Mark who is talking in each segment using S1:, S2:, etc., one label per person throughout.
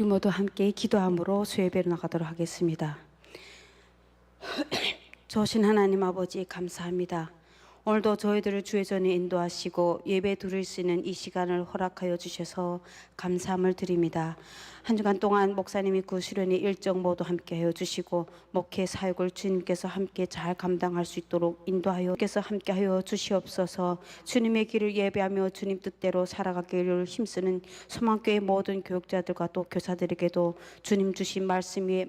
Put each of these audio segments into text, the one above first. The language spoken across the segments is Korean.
S1: 우리 모두 함께 기도함으로 수예배로 나가도록 하겠습니다. 좋으신 하나님 아버지 감사합니다. 오늘도 저희들을 주의 전에 인도하시고 예배 드릴 수 있는 이 시간을 허락하여 주셔서 감사함을 드립니다. 한 주간 동안 목사님이 그 수련의 일정 모두 함께 하여 주시고 목회 사역을 주님께서 함께 잘 감당할 수 있도록 인도하여 주께서 함께 하여 주시옵소서. 주님의 길을 예배하며 주님 뜻대로 살아가기를 힘쓰는 소망교회 모든 교육자들과 또 교사들에게도 주님 주신 말씀의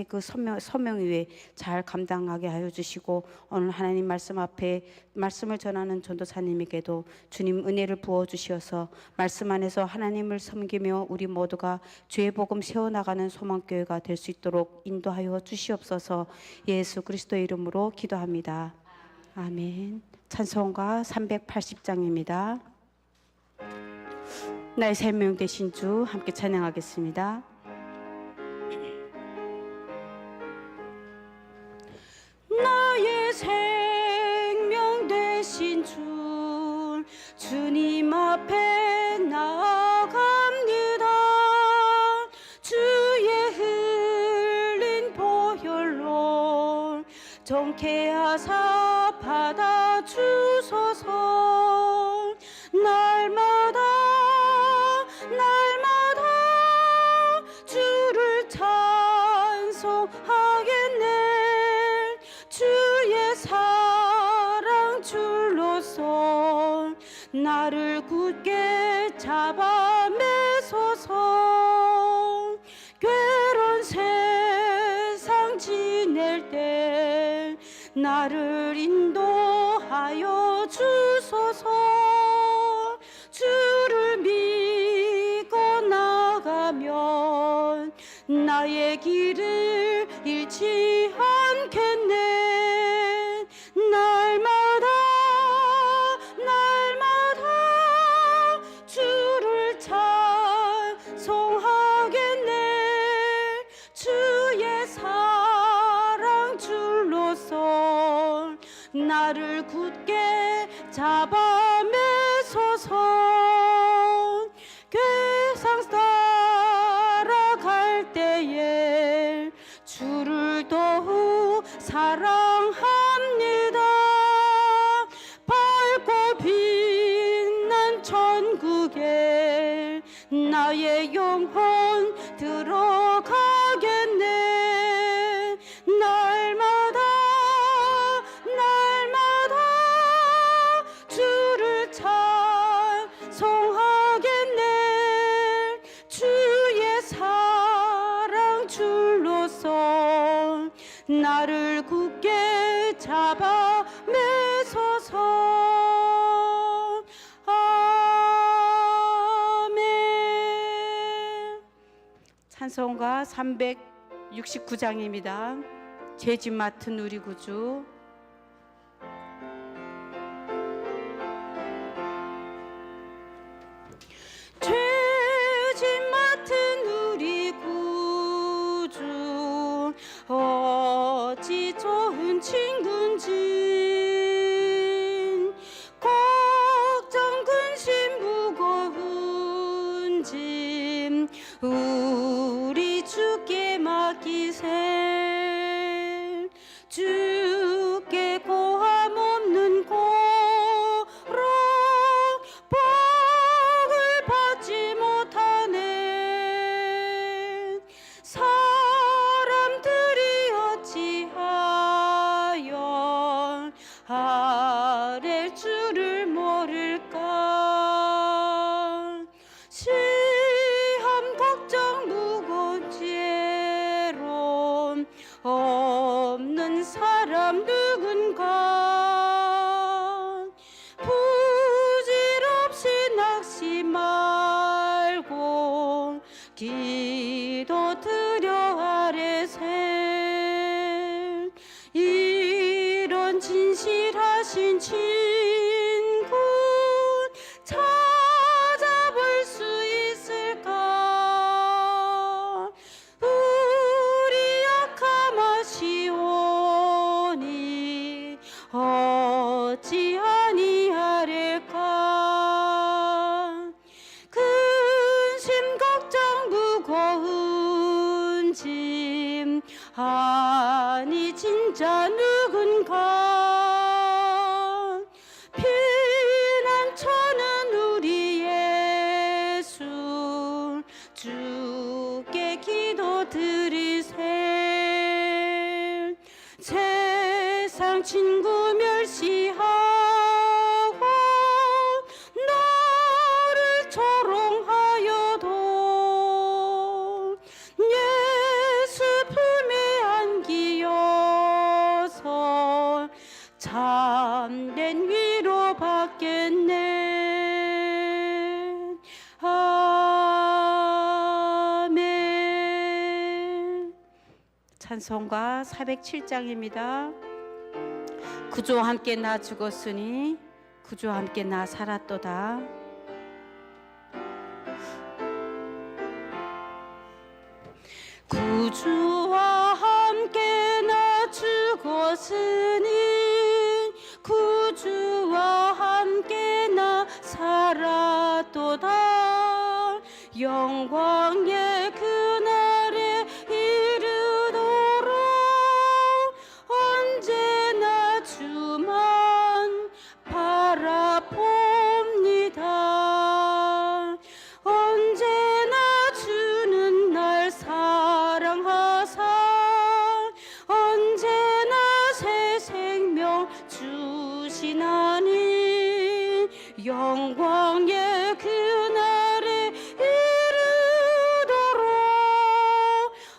S1: 그 서명 위에 잘 감당하게 하여 주시고, 오늘 하나님 말씀 앞에 말씀을 전하는 전도사님에게도 주님 은혜를 부어 주시어서 말씀 안에서 하나님을 섬기며 우리 모두가 주의 복음 세워나가는 소망교회가 될 수 있도록 인도하여 주시옵소서. 예수 그리스도의 이름으로 기도합니다. 아멘. 찬송가 380장입니다. 나의 생명 되신 주 함께 찬양하겠습니다. 나의 생명 되신 주 주님 앞에 나아갑니다. 주의 흘린 보혈로 정케하사 받아주소서. 날마다 주를 찬송하겠네. 주의 사랑 줄로서 나를 굳게 잡아 매소서. 괴로운 세상 지낼 때 나를 인도하여 주소서. 주를 믿고 나가면 나의 길을 잃지 않겠네. 날마다 주를 찬송하겠네. 주의 사랑 줄로서 나를 굳게 잡아 매소서. 괴상 살아갈 때에 주를 더욱 사랑합니다. 밝고 빛난 천국에 나의 영혼 들어가겠네. 날마다 주를 찬송하겠네. 주의 사랑 줄로서 나를 굳게 잡아 매소서. 아멘. 찬송가 369장입니다. 죄짐 맡은 우리 구주. 죄짐 맡은 우리 구주 어찌 좋은 친구인지, 걱정 근심 무거운 짐 우리 주께 맡기세. 주께 고함 없는 고로 복을 받지 못하네. 사람들이 어찌하여 아랠 줄을 모를까. 시험 걱정 무거운 죄로 없는 사람 누군가. 부질없이 낙심 말고 기도 드려 아뢰세. 이런 진실하신 친구 찾아볼 수 있을까. 우리 약함 아시오니 어찌 아니하릴까. 근심 걱정 가장 친구 멸시하고 나를 조롱하여도 예수 품에 안기어서 참된 위로 받겠네. 아멘. 찬송가 407장입니다. 구주와 함께 나 죽었으니 구주와 함께 나 살았도다. 구주와 함께 나 죽었으니 구주와 함께 나 살았도다. 영광의 그날에 이르도록 언제나 주만 바라봅니다. 언제나 주는 날 사랑하사 언제나 새 생명 주시나니 영광의 그날에 이르도록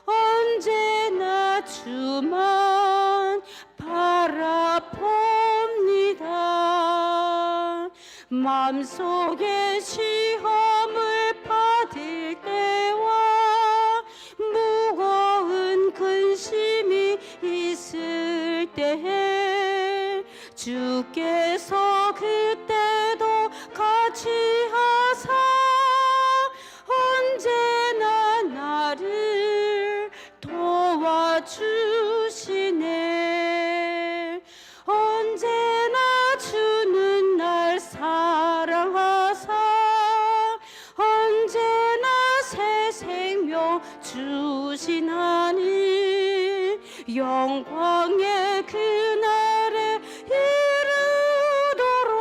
S1: 언제나 주만 바라봅니다. 마음속에 시험을 받을 때와 무거운 근심이 있을 때에 주께서 그때도 같이 하사 언제나 나를 도와주시네. 언제나 주는 날 사랑하사 언제나 새 생명 주시나니 영광의 그날에 이르도록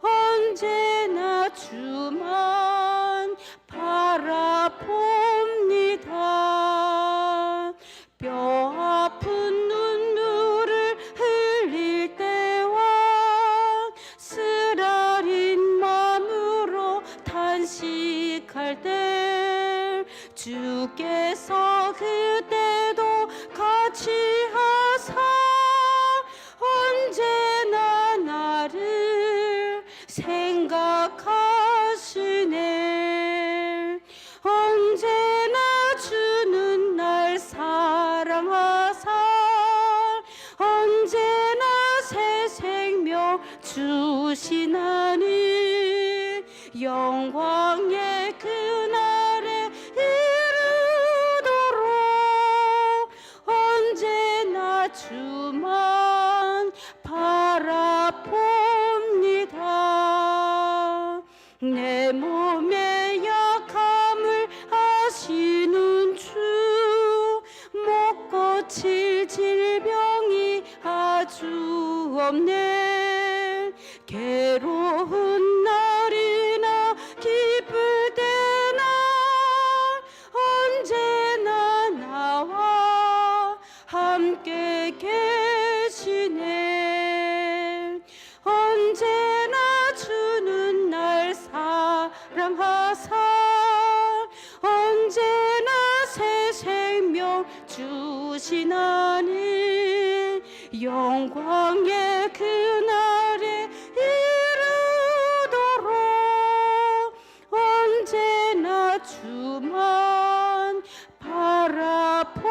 S1: 언제나 주만 바라봅니다. 뼈 아픈 눈물을 흘릴 때와 쓰라린 마음으로 탄식할 때 주께서 그때도 같이 하사 언제나 나를 생각하시네. 언제나 주는 날 사랑하사 언제나 새 생명 주시나니 영광의 그날에 이르도록 언제나 주만 바라봅니다. 내 몸의 약함을 아시는 주 못 고칠 질병이 아주 없네. 괴로운 날이나 기쁠 때나 언제나 나와 함께 계시네. 언제나 주는 날 사랑하사 언제나 새 생명 주시나니 영광의 그날에 이르도록 언제나 주만 바라봅니다.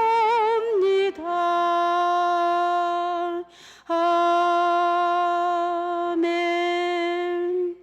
S1: 아멘.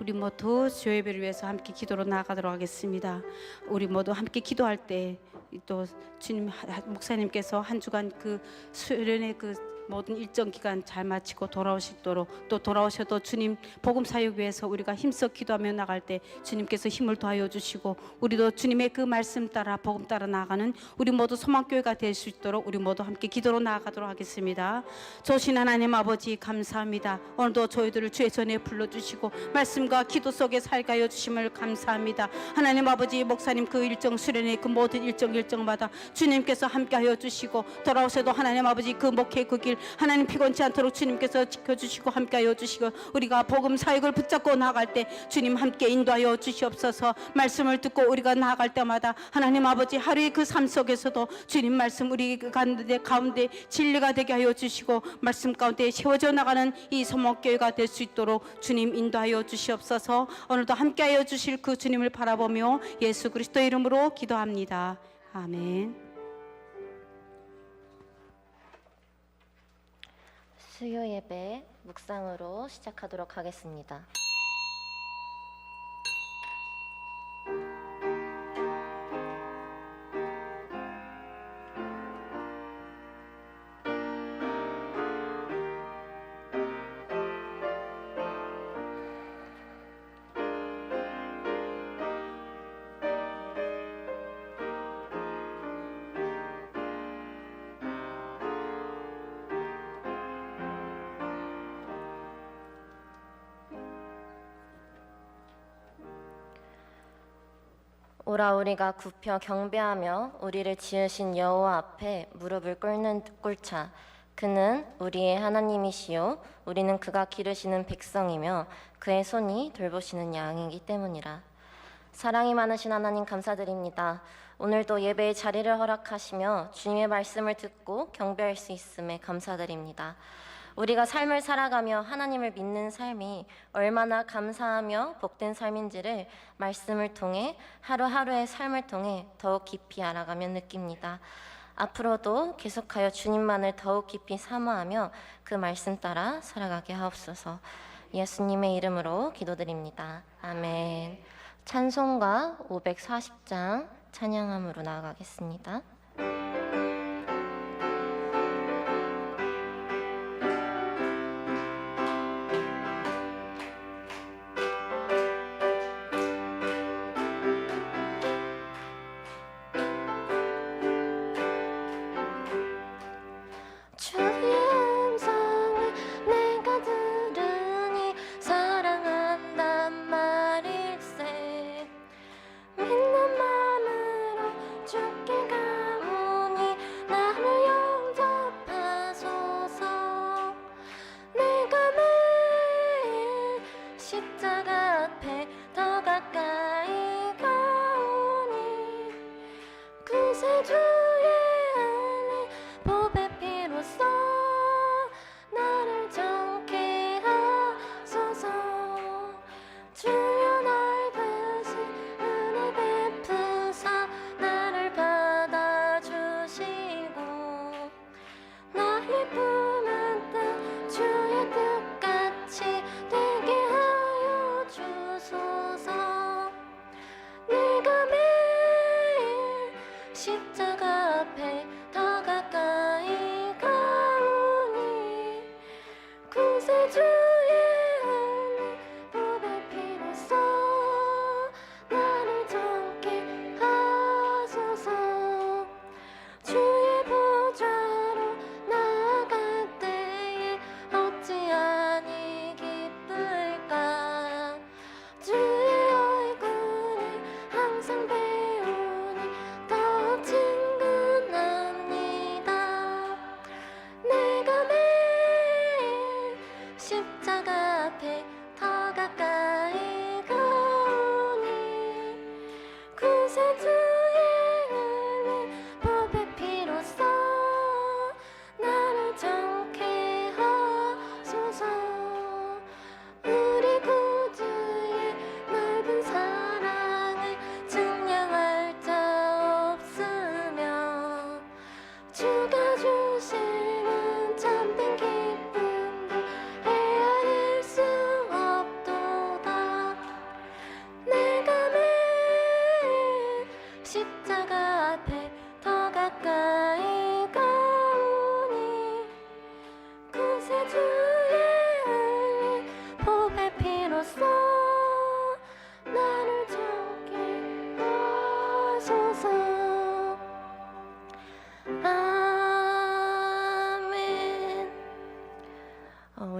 S1: 우리 모두 주 예배를 위해서 함께 기도로 나아가도록 하겠습니다. 우리 모두 함께 기도할 때 또 주님 목사님께서 한 주간 그 수련의 그 모든 일정 기간 잘 마치고 돌아오시도록, 또 돌아오셔도 주님 복음 사역 위해서 우리가 힘써 기도하며 나갈 때 주님께서 힘을 더하여 주시고, 우리도 주님의 그 말씀 따라 복음 따라 나아가는 우리 모두 소망교회가 될 수 있도록 우리 모두 함께 기도로 나아가도록 하겠습니다. 조신 하나님 아버지 감사합니다. 오늘도 저희들을 주의 전에 불러주시고 말씀과 기도 속에 살게 하여 주심을 감사합니다. 하나님 아버지, 목사님 그 일정 수련회 그 모든 일정마다 주님께서 함께 하여 주시고, 돌아오셔도 하나님 아버지 그 목회 그 길 하나님 피곤치 않도록 주님께서 지켜주시고 함께 하여 주시고, 우리가 복음 사역을 붙잡고 나아갈 때 주님 함께 인도하여 주시옵소서. 말씀을 듣고 우리가 나아갈 때마다 하나님 아버지 하루의 그 삶 속에서도 주님 말씀 우리 가운데 진리가 되게 하여 주시고, 말씀 가운데 세워져 나가는 이 소목교회가 될 수 있도록 주님 인도하여 주시옵소서. 오늘도 함께하여 주실 그 주님을 바라보며 예수 그리스도 이름으로 기도합니다. 아멘.
S2: 수요 예배 묵상으로 시작하도록 하겠습니다. 오라 우리가 굽혀 경배하며 우리를 지으신 여호와 앞에 무릎을 꿇자. 그는 우리의 하나님이시요 우리는 그가 기르시는 백성이며 그의 손이 돌보시는 양이기 때문이라. 사랑이 많으신 하나님 감사드립니다. 오늘도 예배의 자리를 허락하시며 주님의 말씀을 듣고 경배할 수 있음에 감사드립니다. 우리가 삶을 살아가며 하나님을 믿는 삶이 얼마나 감사하며 복된 삶인지를 말씀을 통해 하루하루의 삶을 통해 더욱 깊이 알아가며 느낍니다. 앞으로도 계속하여 주님만을 더욱 깊이 사모하며 그 말씀 따라 살아가게 하옵소서. 예수님의 이름으로 기도드립니다. 아멘. 찬송가 540장 찬양함으로 나아가겠습니다.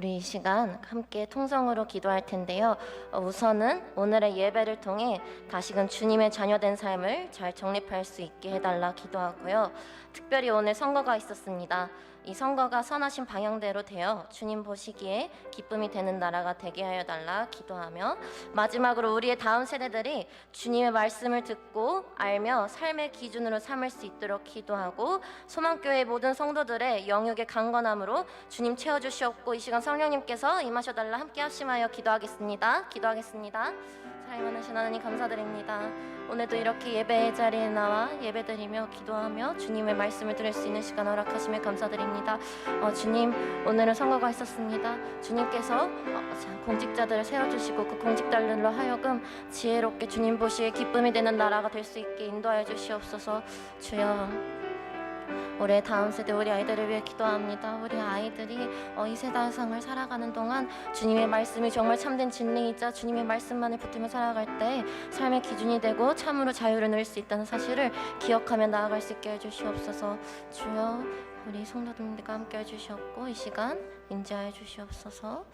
S2: 우리 이 시간 함께 통성으로 기도할 텐데요. 우선은 오늘의 예배를 통해 다시금 주님의 자녀된 삶을 잘 정립할 수 있게 해달라 기도하고요. 특별히 오늘 선거가 있었습니다. 이 선거가 선하신 방향대로 되어 주님 보시기에 기쁨이 되는 나라가 되게 하여 달라 기도하며, 마지막으로 우리의 다음 세대들이 주님의 말씀을 듣고 알며 삶의 기준으로 삼을 수 있도록 기도하고, 소망교회 모든 성도들의 영역의 강건함으로 주님 채워주시옵고 이 시간 성령님께서 임하셔달라 함께 합심하여 기도하겠습니다. 기도하겠습니다. 사랑이 많으신 하나님 감사드립니다. 오늘도 이렇게 예배의 자리에 나와 예배드리며 기도하며 주님의 말씀을 들을 수 있는 시간 허락하심에 감사드립니다. 주님, 오늘은 선거가 있었습니다. 주님께서 공직자들을 세워주시고 그 공직자들로 하여금 지혜롭게 주님 보시기에 기쁨이 되는 나라가 될 수 있게 인도하여 주시옵소서. 주여, 우리의 다음 세대, 우리 아이들을 위해 기도합니다. 우리 아이들이 이 세상을 살아가는 동안 주님의 말씀이 정말 참된 진리이자 주님의 말씀만을 붙들며 살아갈 때 삶의 기준이 되고 참으로 자유를 누릴 수 있다는 사실을 기억하며 나아갈 수 있게 해주시옵소서. 주여, 우리 성도들과 함께 해주시옵고 이 시간 인자해 주시옵소서.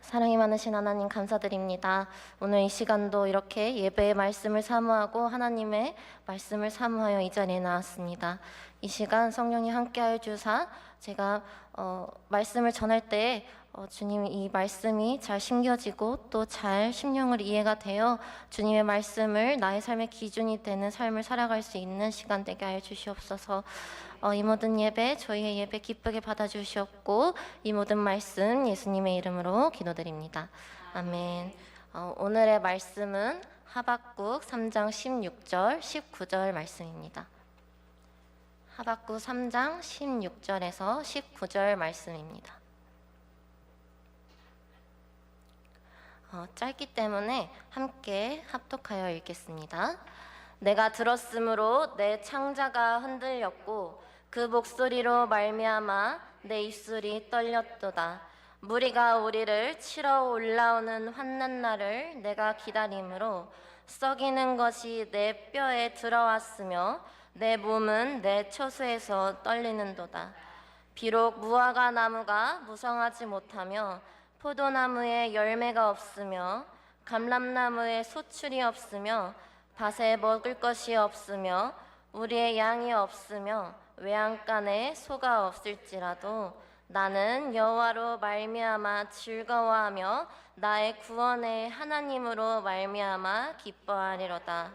S2: 사랑이 많으신 하나님 감사드립니다. 오늘 이 시간도 이렇게 예배의 말씀을 사모하고 하나님의 말씀을 사모하여 이 자리에 나왔습니다. 이 시간 성령이 함께하여 주사 제가 말씀을 전할 때 주님 이 말씀이 잘 심겨지고 또 잘 심령을 이해가 되어 주님의 말씀을 나의 삶의 기준이 되는 삶을 살아갈 수 있는 시간 되게 하여 주시옵소서. 이 모든 예배, 저희의 예배 기쁘게 받아주시옵고 이 모든 말씀 예수님의 이름으로 기도드립니다. 아멘. 오늘의 말씀은 하박국 3장 16절, 19절 말씀입니다. 하박국 3장 16절에서 19절 말씀입니다. 짧기 때문에 함께 합독하여 읽겠습니다. 내가 들었으므로 내 창자가 흔들렸고 그 목소리로 말미암아 내 입술이 떨렸도다. 무리가 우리를 치러 올라오는 환난 날을 내가 기다림으로 썩이는 것이 내 뼈에 들어왔으며 내 몸은 내 처수에서 떨리는도다. 비록 무화과 나무가 무성하지 못하며 포도나무에 열매가 없으며 감람나무에 소출이 없으며 밭에 먹을 것이 없으며 우리의 양이 없으며 외양간에 소가 없을지라도 나는 여호와로 말미암아 즐거워하며 나의 구원의 하나님으로 말미암아 기뻐하리로다.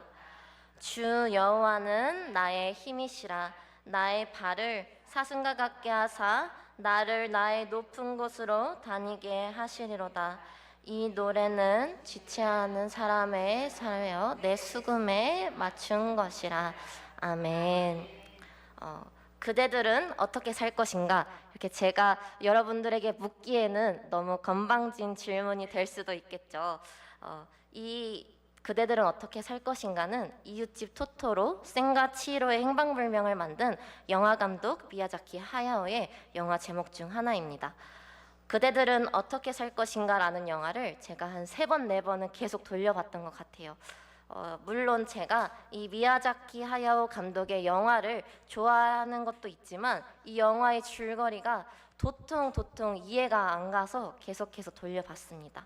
S2: 주 여호와는 나의 힘이시라. 나의 발을 사슴과 같게 하사 나를 나의 높은 곳으로 다니게 하시리로다. 이 노래는 지체하는 사람의 사여 내 수금에 맞춘 것이라. 아멘. 그대들은 어떻게 살 것인가? 이렇게 제가 여러분들에게 묻기에는 너무 건방진 질문이 될 수도 있겠죠. 이 그대들은 어떻게 살 것인가는 이웃집 토토로, 센과 치히로의 행방불명을 만든 영화감독 미야자키 하야오의 영화 제목 중 하나입니다. 그대들은 어떻게 살 것인가라는 영화를 제가 한 3번, 4번은 계속 돌려봤던 것 같아요. 물론 제가 이 미야자키 하야오 감독의 영화를 좋아하는 것도 있지만 이 영화의 줄거리가 도통 이해가 안 가서 계속해서 돌려봤습니다.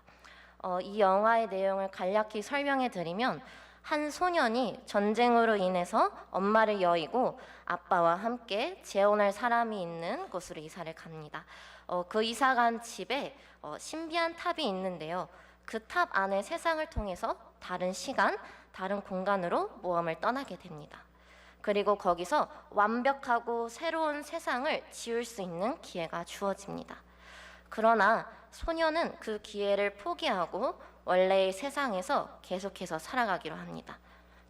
S2: 이 영화의 내용을 간략히 설명해 드리면 한 소년이 전쟁으로 인해서 엄마를 여의고 아빠와 함께 재혼할 사람이 있는 곳으로 이사를 갑니다. 그 이사간 집에 신비한 탑이 있는데요. 그 탑 안에 세상을 통해서 다른 시간, 다른 공간으로 모험을 떠나게 됩니다. 그리고 거기서 완벽하고 새로운 세상을 지을 수 있는 기회가 주어집니다. 그러나 소녀는 그 기회를 포기하고 원래의 세상에서 계속해서 살아가기로 합니다.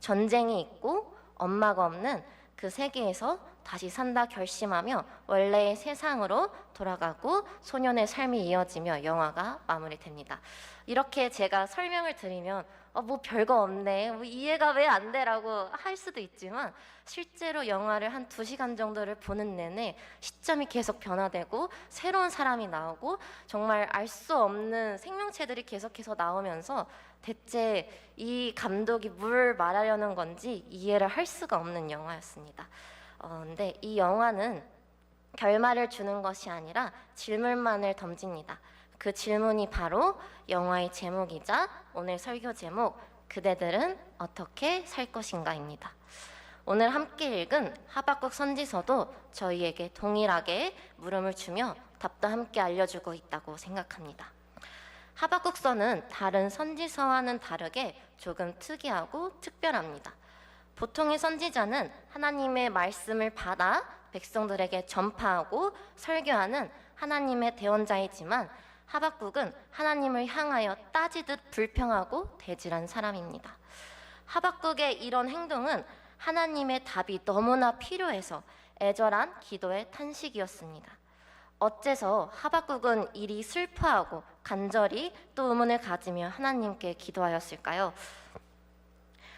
S2: 전쟁이 있고 엄마가 없는 그 세계에서 다시 산다 결심하며 원래의 세상으로 돌아가고 소년의 삶이 이어지며 영화가 마무리됩니다. 이렇게 제가 설명을 드리면 뭐 별거 없네, 뭐 이해가 왜 안 돼라고 할 수도 있지만 실제로 영화를 한 2시간 정도를 보는 내내 시점이 계속 변화되고 새로운 사람이 나오고 정말 알 수 없는 생명체들이 계속해서 나오면서 대체 이 감독이 뭘 말하려는 건지 이해를 할 수가 없는 영화였습니다. 근데 이 영화는 결말을 주는 것이 아니라 질문만을 던집니다. 그 질문이 바로 영화의 제목이자 오늘 설교 제목 그대들은 어떻게 살 것인가입니다. 오늘 함께 읽은 하박국 선지서도 저희에게 동일하게 물음을 주며 답도 함께 알려주고 있다고 생각합니다. 하박국서는 다른 선지서와는 다르게 조금 특이하고 특별합니다. 보통의 선지자는 하나님의 말씀을 받아 백성들에게 전파하고 설교하는 하나님의 대언자이지만 하박국은 하나님을 향하여 따지듯 불평하고 대질한 사람입니다. 하박국의 이런 행동은 하나님의 답이 너무나 필요해서 애절한 기도의 탄식이었습니다. 어째서 하박국은 이리 슬퍼하고 간절히 또 의문을 가지며 하나님께 기도하였을까요?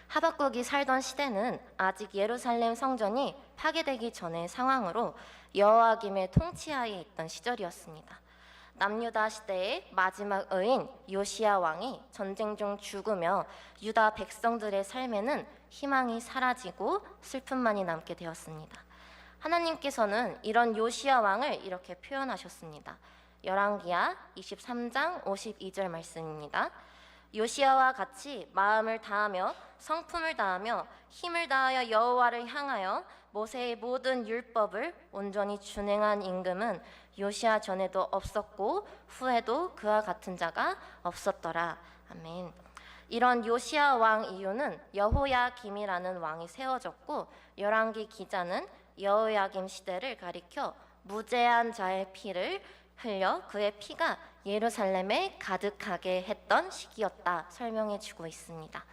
S2: 하박국이 살던 시대는 아직 예루살렘 성전이 파괴되기 전의 상황으로 여호야김의 통치하에 있던 시절이었습니다. 남유다 시대의 마지막 의인 요시야 왕이 전쟁 중 죽으며 유다 백성들의 삶에는 희망이 사라지고 슬픔만이 남게 되었습니다. 하나님께서는 이런 요시야 왕을 이렇게 표현하셨습니다. 열왕기하 23장 52절 말씀입니다. 요시야와 같이 마음을 다하며 성품을 다하며 힘을 다하여 여호와를 향하여 모세의 모든 율법을 온전히 준행한 임금은 요시야 전에도 없었고 후에도 그와 같은 자가 없었더라. 아멘. 이런 요시야 왕 이후는 여호야김이라는 왕이 세워졌고 열왕기 기자는 여호야김 시대를 가리켜 무죄한 자의 피를 흘려 그의 피가 예루살렘에 가득하게 했던 시기였다 설명해 주고 있습니다.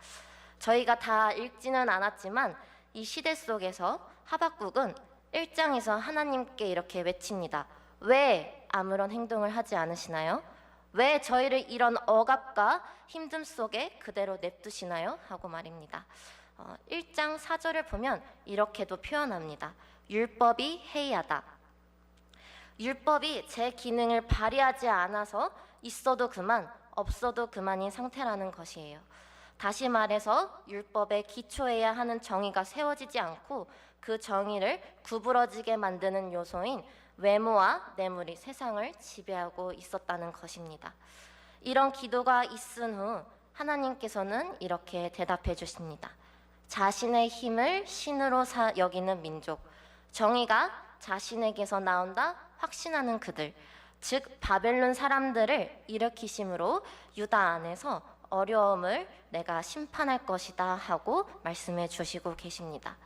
S2: 저희가 다 읽지는 않았지만 이 시대 속에서 하박국은 1장에서 하나님께 이렇게 외칩니다. 왜 아무런 행동을 하지 않으시나요? 왜 저희를 이런 억압과 힘듦 속에 그대로 냅두시나요? 하고 말입니다. 1장 4절을 보면 이렇게도 표현합니다. 율법이 해이하다. 율법이 제 기능을 발휘하지 않아서 있어도 그만, 없어도 그만인 상태라는 것이에요. 다시 말해서 율법에 기초해야 하는 정의가 세워지지 않고 그 정의를 구부러지게 만드는 요소인 외모와 뇌물이 세상을 지배하고 있었다는 것입니다. 이런 기도가 있은 후 하나님께서는 이렇게 대답해 주십니다. 자신의 힘을 신으로 여기는 민족, 정의가 자신에게서 나온다 확신하는 그들, 즉 바벨론 사람들을 일으키심으로 유다 안에서 어려움을 내가 심판할 것이다 하고 말씀해 주시고 계십니다.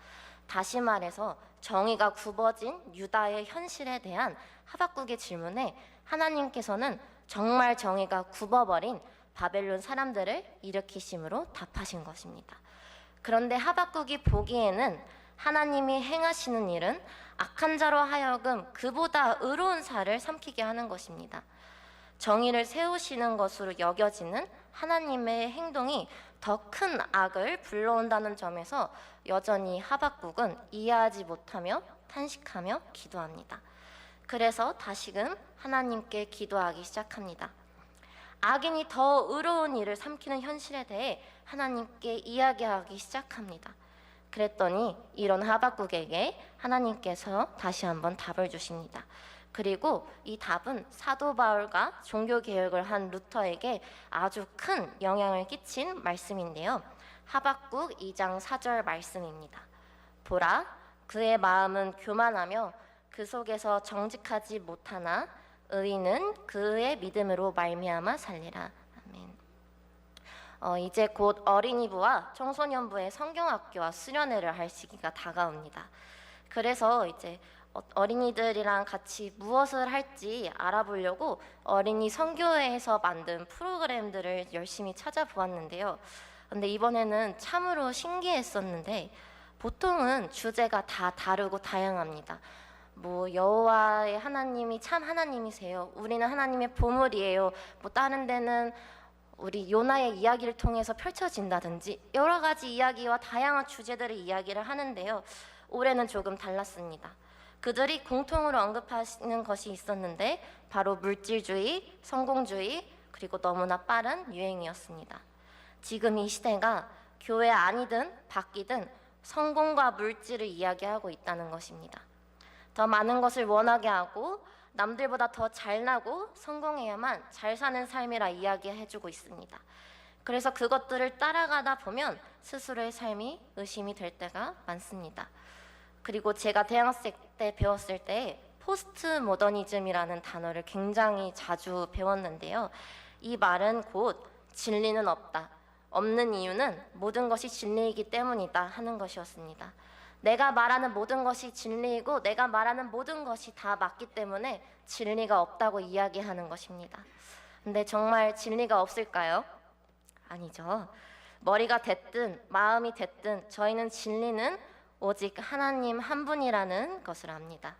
S2: 다시 말해서 정의가 굽어진 유다의 현실에 대한 하박국의 질문에 하나님께서는 정말 정의가 굽어버린 바벨론 사람들을 일으키심으로 답하신 것입니다. 그런데 하박국이 보기에는 하나님이 행하시는 일은 악한 자로 하여금 그보다 의로운 자를 삼키게 하는 것입니다. 정의를 세우시는 것으로 여겨지는 하나님의 행동이 더 큰 악을 불러온다는 점에서 여전히 하박국은 이해하지 못하며 탄식하며 기도합니다. 그래서 다시금 하나님께 기도하기 시작합니다. 악인이 더 의로운 일을 삼키는 현실에 대해 하나님께 이야기하기 시작합니다. 그랬더니 이런 하박국에게 하나님께서 다시 한번 답을 주십니다. 그리고 이 답은 사도 바울과 종교개혁을 한 루터에게 아주 큰 영향을 끼친 말씀인데요. 하박국 2장 4절 말씀입니다. 보라, 그의 마음은 교만하며 그 속에서 정직하지 못하나 의인은 그의 믿음으로 말미암아 살리라. 아멘. 이제 곧 어린이부와 청소년부의 성경학교와 수련회를 할 시기가 다가옵니다. 그래서 이제 어린이들이랑 같이 무엇을 할지 알아보려고 어린이 선교회에서 만든 프로그램들을 열심히 찾아보았는데요. 근데 이번에는 참으로 신기했었는데 보통은 주제가 다 다르고 다양합니다. 뭐 여호와의 하나님이 참 하나님이세요. 우리는 하나님의 보물이에요. 뭐 다른 데는 우리 요나의 이야기를 통해서 펼쳐진다든지 여러 가지 이야기와 다양한 주제들의 이야기를 하는데요. 올해는 조금 달랐습니다. 그들이 공통으로 언급하시는 것이 있었는데 바로 물질주의, 성공주의, 그리고 너무나 빠른 유행이었습니다. 지금 이 시대가 교회 안이든 밖이든 성공과 물질을 이야기하고 있다는 것입니다. 더 많은 것을 원하게 하고 남들보다 더 잘나고 성공해야만 잘 사는 삶이라 이야기해주고 있습니다. 그래서 그것들을 따라가다 보면 스스로의 삶이 의심이 될 때가 많습니다. 그리고 제가 대학생 때 배웠을 때 포스트 모더니즘이라는 단어를 굉장히 자주 배웠는데요. 이 말은 곧 진리는 없다. 없는 이유는 모든 것이 진리이기 때문이다 하는 것이었습니다. 내가 말하는 모든 것이 진리이고 내가 말하는 모든 것이 다 맞기 때문에 진리가 없다고 이야기하는 것입니다. 근데 정말 진리가 없을까요? 아니죠. 머리가 됐든 마음이 됐든 저희는 진리는 오직 하나님 한 분이라는 것을 압니다.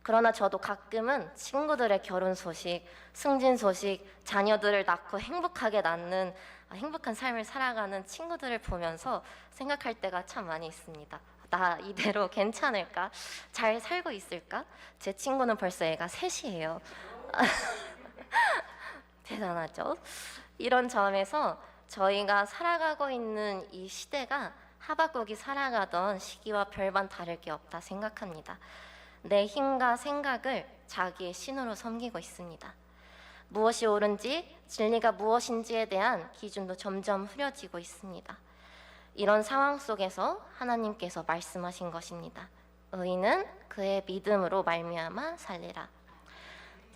S2: 그러나 저도 가끔은 친구들의 결혼 소식, 승진 소식, 자녀들을 낳고 행복하게 낳는 행복한 삶을 살아가는 친구들을 보면서 생각할 때가 참 많이 있습니다. 나 이대로 괜찮을까? 잘 살고 있을까? 제 친구는 벌써 애가 셋이에요. 대단하죠? 이런 점에서 저희가 살아가고 있는 이 시대가 하박국이 살아가던 시기와 별반 다를 게 없다 생각합니다. 내 힘과 생각을 자기의 신으로 섬기고 있습니다. 무엇이 옳은지, 진리가 무엇인지에 대한 기준도 점점 흐려지고 있습니다. 이런 상황 속에서 하나님께서 말씀하신 것입니다. 의인은 그의 믿음으로 말미암아 살리라.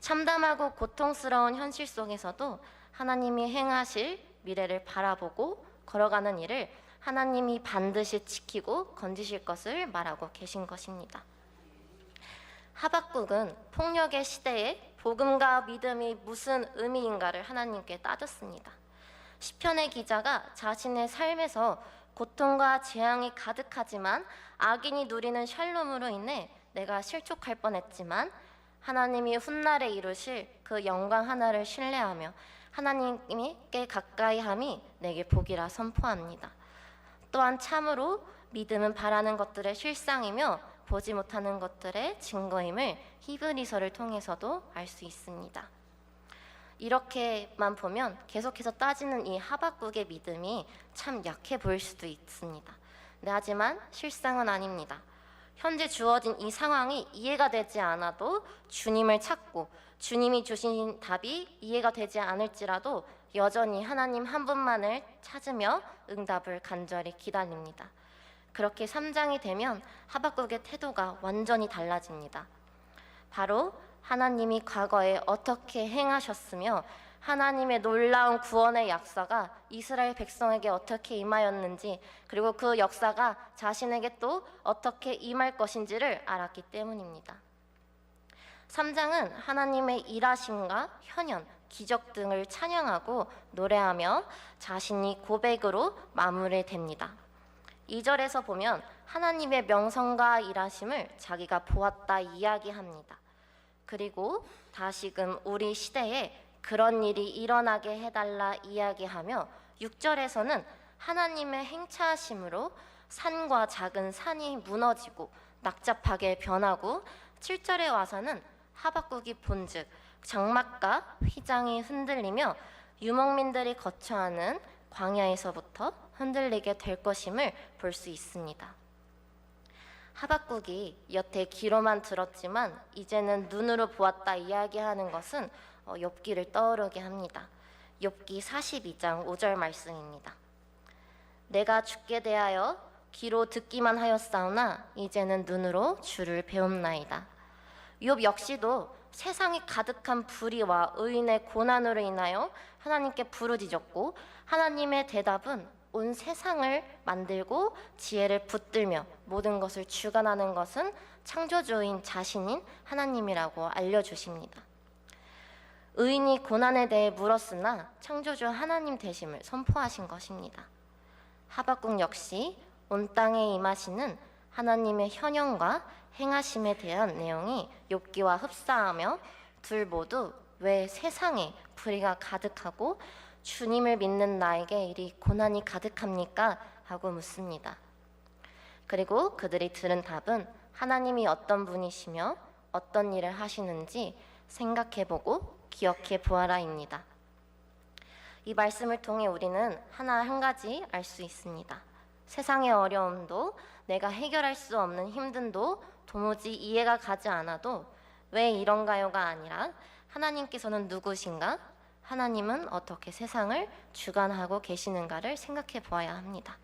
S2: 참담하고 고통스러운 현실 속에서도 하나님이 행하실 미래를 바라보고 걸어가는 일을 하나님이 반드시 지키고 건지실 것을 말하고 계신 것입니다. 하박국은 폭력의 시대에 복음과 믿음이 무슨 의미인가를 하나님께 따졌습니다. 시편의 기자가 자신의 삶에서 고통과 재앙이 가득하지만 악인이 누리는 샬롬으로 인해 내가 실족할 뻔했지만 하나님이 훗날에 이루실 그 영광 하나를 신뢰하며 하나님께 가까이함이 내게 복이라 선포합니다. 또한 참으로 믿음은 바라는 것들의 실상이며 보지 못하는 것들의 증거임을 히브리서를 통해서도 알 수 있습니다. 이렇게만 보면 계속해서 따지는 이 하박국의 믿음이 참 약해 보일 수도 있습니다. 네, 하지만 실상은 아닙니다. 현재 주어진 이 상황이 이해가 되지 않아도 주님을 찾고 주님이 주신 답이 이해가 되지 않을지라도 여전히 하나님 한 분만을 찾으며 응답을 간절히 기다립니다. 그렇게 3장이 되면 하박국의 태도가 완전히 달라집니다. 바로 하나님이 과거에 어떻게 행하셨으며 하나님의 놀라운 구원의 역사가 이스라엘 백성에게 어떻게 임하였는지, 그리고 그 역사가 자신에게 또 어떻게 임할 것인지를 알았기 때문입니다. 3장은 하나님의 일하심과 현현, 기적 등을 찬양하고 노래하며 자신이 고백으로 마무리됩니다. 2절에서 보면 하나님의 명성과 일하심을 자기가 보았다 이야기합니다. 그리고 다시금 우리 시대에 그런 일이 일어나게 해달라 이야기하며 6절에서는 하나님의 행차하심으로 산과 작은 산이 무너지고 낙잡하게 변하고 7절에 와서는 하박국이 본즉 장막과 휘장이 흔들리며 유목민들이 거처하는 광야에서부터 흔들리게 될 것임을 볼 수 있습니다. 하박국이 여태 귀로만 들었지만 이제는 눈으로 보았다 이야기하는 것은 욥기를 떠오르게 합니다. 욥기 42장 5절 말씀입니다. 내가 주께 대하여 귀로 듣기만 하였사오나 이제는 눈으로 주를 배움나이다. 욥 역시도 세상이 가득한 불의와 의인의 고난으로 인하여 하나님께 부르짖었고 하나님의 대답은 온 세상을 만들고 지혜를 붙들며 모든 것을 주관하는 것은 창조주인 자신인 하나님이라고 알려주십니다. 의인이 고난에 대해 물었으나 창조주 하나님 되심을 선포하신 것입니다. 하박국 역시 온 땅에 임하시는 하나님의 현현과 행하심에 대한 내용이 욥기와 흡사하며 둘 모두 왜 세상에 불의가 가득하고 주님을 믿는 나에게 이리 고난이 가득합니까? 하고 묻습니다. 그리고 그들이 들은 답은 하나님이 어떤 분이시며 어떤 일을 하시는지 생각해보고 기억해 보아라입니다. 이 말씀을 통해 우리는 한 가지 알 수 있습니다. 세상의 어려움도 내가 해결할 수 없는 힘듦도 도무지 이해가 가지 않아도 왜 이런가요가 아니라 하나님께서는 누구신가? 하나님은 어떻게 세상을 주관하고 계시는가를 생각해 보아야 합니다.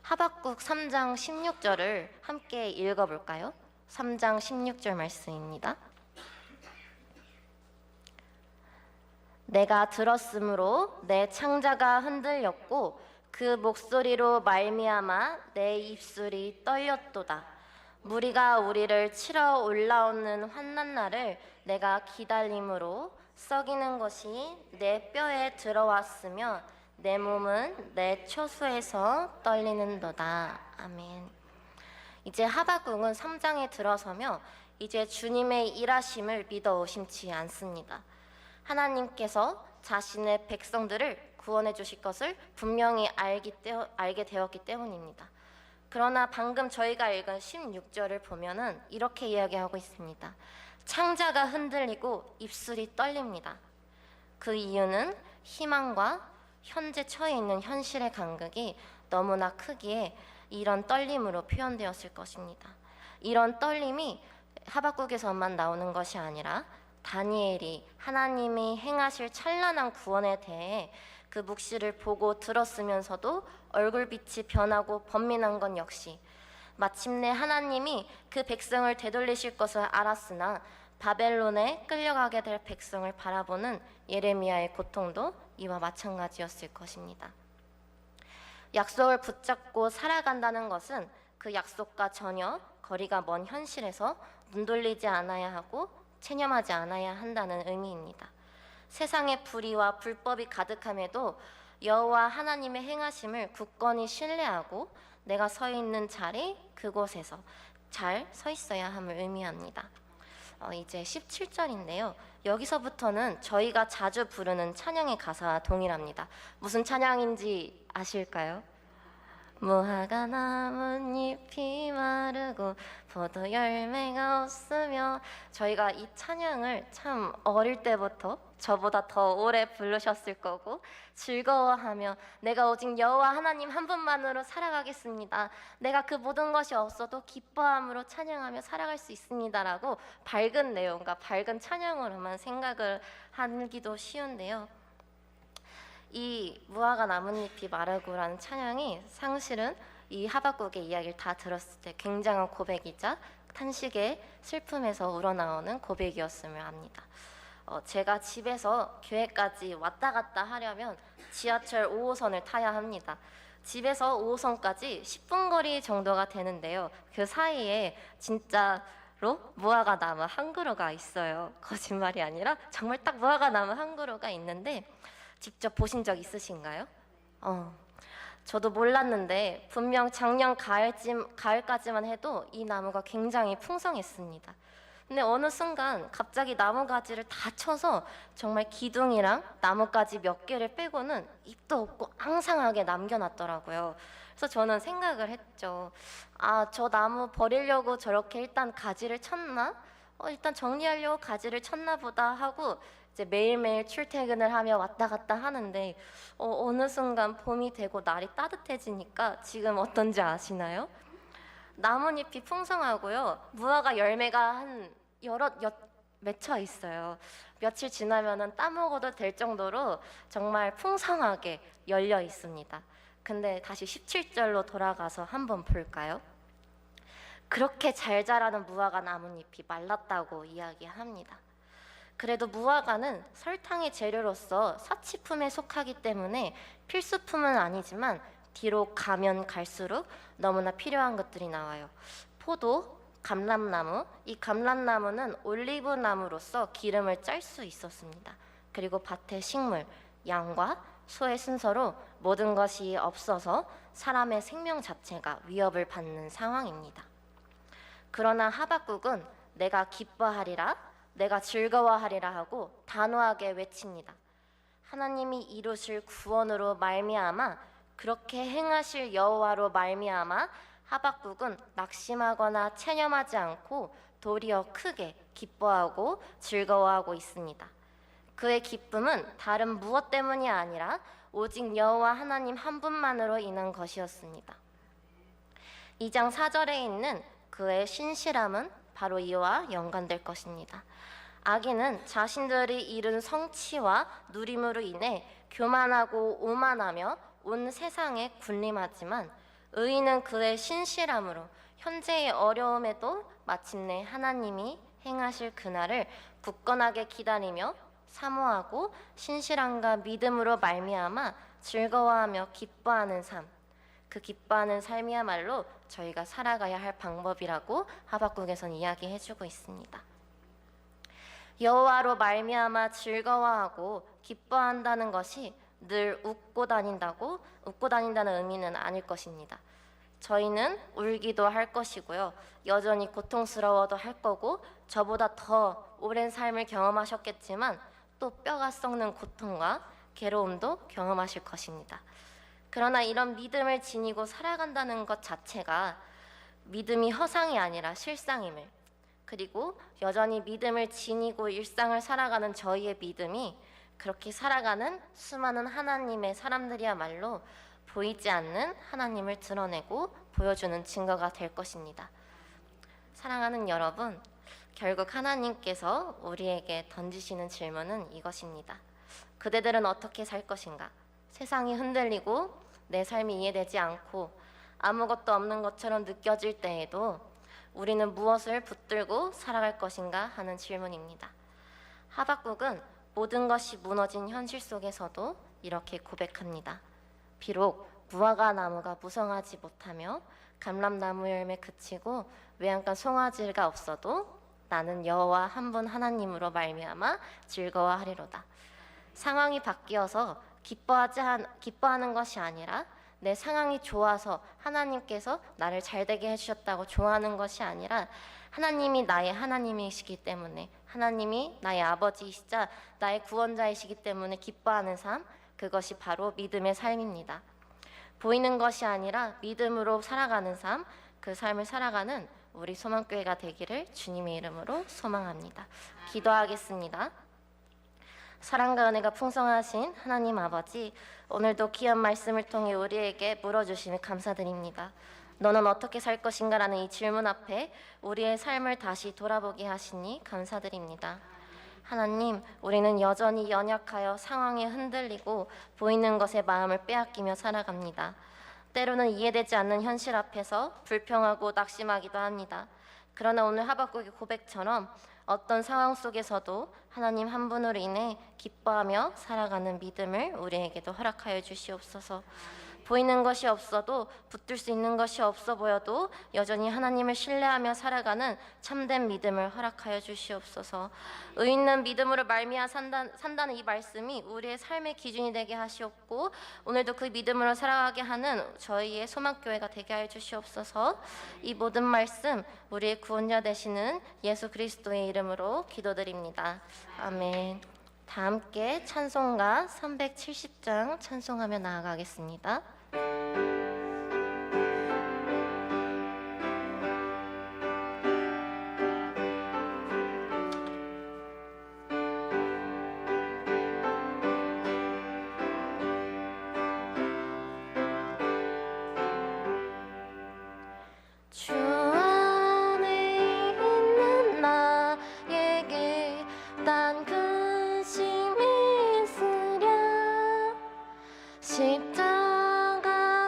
S2: 하박국 3장 16절을 함께 읽어볼까요? 3장 16절 말씀입니다. 내가 들었으므로 내 창자가 흔들렸고 그 목소리로 말미암아 내 입술이 떨렸도다. 무리가 우리를 치러 올라오는 환난 날을 내가 기다림으로 썩이는 것이 내 뼈에 들어왔으며 내 몸은 내 초수에서 떨리는도다. 아멘. 이제 하박국은 3장에 들어서며 이제 주님의 일하심을 믿어 의심치 않습니다. 하나님께서 자신의 백성들을 구원해 주실 것을 분명히 알게 되었기 때문입니다. 그러나 방금 저희가 읽은 16절을 보면은 이렇게 이야기하고 있습니다. 창자가 흔들리고 입술이 떨립니다. 그 이유는 희망과 현재 처해 있는 현실의 간극이 너무나 크기에 이런 떨림으로 표현되었을 것입니다. 이런 떨림이 하박국에서만 나오는 것이 아니라 다니엘이 하나님이 행하실 찬란한 구원에 대해 그 묵시를 보고 들었으면서도 얼굴빛이 변하고 번민한 건 역시 마침내 하나님이 그 백성을 되돌리실 것을 알았으나 바벨론에 끌려가게 될 백성을 바라보는 예레미야의 고통도 이와 마찬가지였을 것입니다. 약속을 붙잡고 살아간다는 것은 그 약속과 전혀 거리가 먼 현실에서 눈 돌리지 않아야 하고 체념하지 않아야 한다는 의미입니다. 세상의 불의와 불법이 가득함에도 여호와 하나님의 행하심을 굳건히 신뢰하고 내가 서 있는 자리 그곳에서 잘 서 있어야 함을 의미합니다. 이제 17절인데요. 여기서부터는 저희가 자주 부르는 찬양의 가사와 동일합니다. 무슨 찬양인지 아실까요? 무화과 나뭇잎이 마르고 포도 열매가 없으며 저희가 이 찬양을 참 어릴 때부터 저보다 더 오래 부르셨을 거고 즐거워하며 내가 오직 여호와 하나님 한 분만으로 살아가겠습니다. 내가 그 모든 것이 없어도 기뻐함으로 찬양하며 살아갈 수 있습니다라고 밝은 내용과 밝은 찬양으로만 생각을 하기도 쉬운데요. 이 무화과 나뭇잎이 마르고라는 찬양이 사실은 이 하박국의 이야기를 다 들었을 때 굉장한 고백이자 탄식의 슬픔에서 우러나오는 고백이었음을 압니다. 제가 집에서 교회까지 왔다 갔다 하려면 지하철 5호선을 타야 합니다. 집에서 5호선까지 10분 거리 정도가 되는데요. 그 사이에 진짜로 무화과 나무 한 그루가 있어요. 거짓말이 아니라 정말 딱 무화과 나무 한 그루가 있는데 직접 보신 적 있으신가요? 저도 몰랐는데 분명 작년 가을까지만 해도 이 나무가 굉장히 풍성했습니다. 근데 어느 순간 갑자기 나무가지를 다 쳐서 정말 기둥이랑 나뭇가지 몇 개를 빼고는 잎도 없고 앙상하게 남겨놨더라고요. 그래서 저는 생각을 했죠. 저 나무 버리려고 저렇게 일단 가지를 쳤나? 일단 정리하려고 가지를 쳤나 보다 하고 이제 매일매일 출퇴근을 하며 왔다 갔다 하는데 어느 순간 봄이 되고 날이 따뜻해지니까 지금 어떤지 아시나요? 나뭇잎이 풍성하고요. 무화과 열매가 한 맺혀 있어요. 며칠 지나면은 따먹어도 될 정도로 정말 풍성하게 열려 있습니다. 근데 다시 17절로 돌아가서 한번 볼까요? 그렇게 잘 자라는 무화과 나뭇잎이 말랐다고 이야기합니다. 그래도 무화과는 설탕의 재료로서 사치품에 속하기 때문에 필수품은 아니지만 뒤로 가면 갈수록 너무나 필요한 것들이 나와요. 포도, 감람나무, 이 감람나무는 올리브나무로서 기름을 짤 수 있었습니다. 그리고 밭의 식물, 양과 소의 순서로 모든 것이 없어서 사람의 생명 자체가 위협을 받는 상황입니다. 그러나 하박국은 내가 기뻐하리라, 내가 즐거워하리라 하고 단호하게 외칩니다. 하나님이 이루실 구원으로 말미암아 그렇게 행하실 여호와로 말미암아 하박국은 낙심하거나 체념하지 않고 도리어 크게 기뻐하고 즐거워하고 있습니다. 그의 기쁨은 다른 무엇 때문이 아니라 오직 여호와 하나님 한 분만으로 인한 것이었습니다. 2장 4절에 있는 그의 신실함은 바로 이와 연관될 것입니다. 악인은 자신들이 이룬 성취와 누림으로 인해 교만하고 오만하며 온 세상에 군림하지만 의인은 그의 신실함으로 현재의 어려움에도 마침내 하나님이 행하실 그날을 굳건하게 기다리며 사모하고 신실함과 믿음으로 말미암아 즐거워하며 기뻐하는 삶, 그 기뻐하는 삶이야말로 저희가 살아가야 할 방법이라고 하박국에선 이야기해주고 있습니다. 여호와로 말미암아 즐거워하고 기뻐한다는 것이 늘 웃고 다닌다는 의미는 아닐 것입니다. 저희는 울기도 할 것이고요. 여전히 고통스러워도 할 거고 저보다 더 오랜 삶을 경험하셨겠지만 또 뼈가 썩는 고통과 괴로움도 경험하실 것입니다. 그러나 이런 믿음을 지니고 살아간다는 것 자체가 믿음이 허상이 아니라 실상임을, 그리고 여전히 믿음을 지니고 일상을 살아가는 저희의 믿음이 그렇게 살아가는 수많은 하나님의 사람들이야말로 보이지 않는 하나님을 드러내고 보여주는 증거가 될 것입니다. 사랑하는 여러분, 결국 하나님께서 우리에게 던지시는 질문은 이것입니다. 그대들은 어떻게 살 것인가? 세상이 흔들리고 내 삶이 이해되지 않고 아무것도 없는 것처럼 느껴질 때에도 우리는 무엇을 붙들고 살아갈 것인가 하는 질문입니다. 하박국은 모든 것이 무너진 현실 속에서도 이렇게 고백합니다. 비록 무화과 나무가 무성하지 못하며 감람나무 열매 그치고 외양간 송아지가 없어도 나는 여호와 한 분 하나님으로 말미암아 즐거워하리로다. 상황이 바뀌어서 기뻐하는 것이 아니라 내 상황이 좋아서 하나님께서 나를 잘되게 해주셨다고 좋아하는 것이 아니라 하나님이 나의 하나님이시기 때문에, 하나님이 나의 아버지이시자 나의 구원자이시기 때문에 기뻐하는 삶, 그것이 바로 믿음의 삶입니다. 보이는 것이 아니라 믿음으로 살아가는 삶, 그 삶을 살아가는 우리 소망교회가 되기를 주님의 이름으로 소망합니다. 기도하겠습니다. 사랑과 은혜가 풍성하신 하나님 아버지, 오늘도 귀한 말씀을 통해 우리에게 물어주시니 감사드립니다. 너는 어떻게 살 것인가 라는 이 질문 앞에 우리의 삶을 다시 돌아보게 하시니 감사드립니다. 하나님, 우리는 여전히 연약하여 상황에 흔들리고 보이는 것에 마음을 빼앗기며 살아갑니다. 때로는 이해되지 않는 현실 앞에서 불평하고 낙심하기도 합니다. 그러나 오늘 하박국의 고백처럼 어떤 상황 속에서도 하나님 한 분으로 인해 기뻐하며 살아가는 믿음을 우리에게도 허락하여 주시옵소서. 보이는 것이 없어도, 붙들 수 있는 것이 없어 보여도 여전히 하나님을 신뢰하며 살아가는 참된 믿음을 허락하여 주시옵소서. 의 있는 믿음으로 말미암아 산다는 이 말씀이 우리의 삶의 기준이 되게 하시옵고, 오늘도 그 믿음으로 살아가게 하는 저희의 소망교회가 되게 하여 주시옵소서. 이 모든 말씀 우리의 구원자 되시는 예수 그리스도의 이름으로 기도드립니다. 아멘. 다 함께 찬송가 370장 찬송하며 나아가겠습니다. 주 안에 있는 나에게 딴 근심이 있으랴 십자가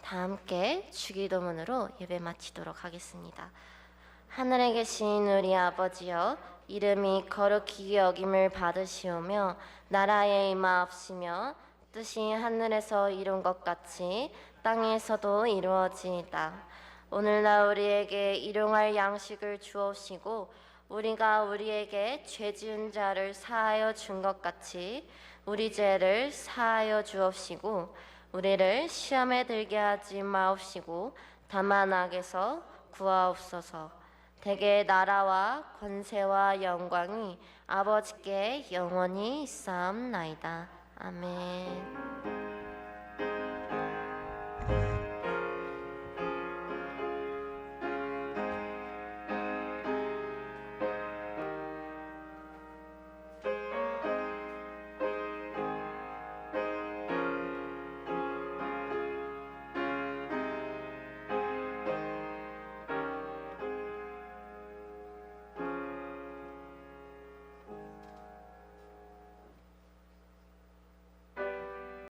S2: 다 함께 주기도문으로 예배 마치도록 하겠습니다. 하늘에 계신 우리 아버지여, 이름이 거룩히 여김을 받으시오며 나라의 임하옵시며 뜻이 하늘에서 이룬 것 같이 땅에서도 이루어지이다. 오늘날 우리에게 일용할 양식을 주옵시고 우리가 우리에게 죄 지은 자를 사하여 준 것 같이 우리 죄를 사하여 주옵시고 우리를 시험에 들게 하지 마옵시고 다만 악에서 구하옵소서. 대개 나라와 권세와 영광이 아버지께 영원히 있사옵나이다. 아멘.